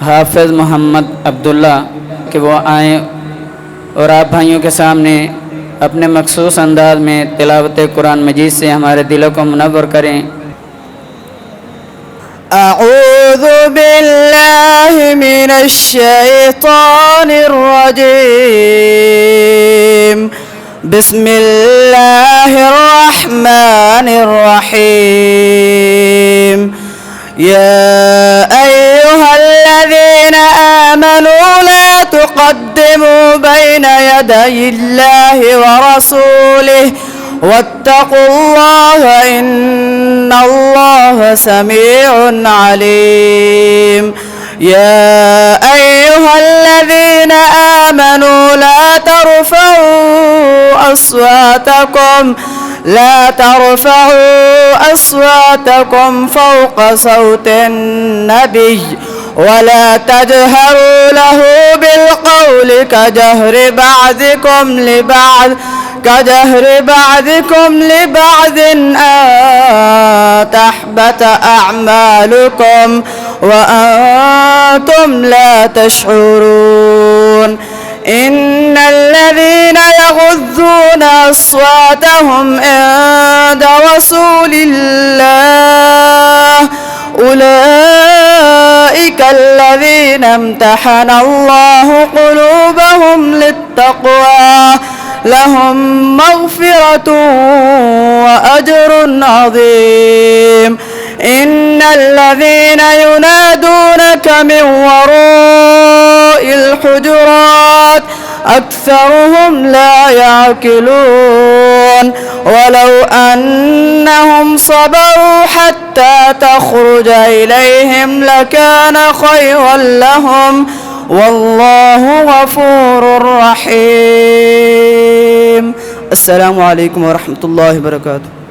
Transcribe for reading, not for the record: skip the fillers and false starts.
हाफिज़ मोहम्मद अब्दुल्ला कि वो आएँ और आप भाइयों के सामने अपने मखसूस अंदाज में तिलावत कुरान मजीद से हमारे दिलों को मुनव्वर करें। अऊज़ु बिल्लाहि मिनश शैतानिर रजीम बिस्मिल्लाहिर रहमानिर रहीम या अय्युहल्लज़ीना आमनू ला तुक़द्दिमू बैना यदयिल्लाहि व रसूलिहि वत्तक़ुल्लाह इन्नल्लाह समीउन अलीम या अय्युहल्लज़ीना आमनू ला ترفعوا أصواتكم فوق صوت النبي ولا تجهروا له بالقول كجهر بعضكم لبعض أن تحبط أعمالكم وأنتم لا تشعرون إن الذين يغضون أصواتهم عند رسول الله أولئك الذين امتحن الله قلوبهم للتقوى لهم مغفرة وأجر عظيم إن الذين ينادونك من وراء الحجرات أكثرهم لا يعقلون ولو أنهم صبروا حتى تخرج إليهم لكان خيرا لهم والله غفور رحيم. السلام عليكم ورحمة الله وبركاته.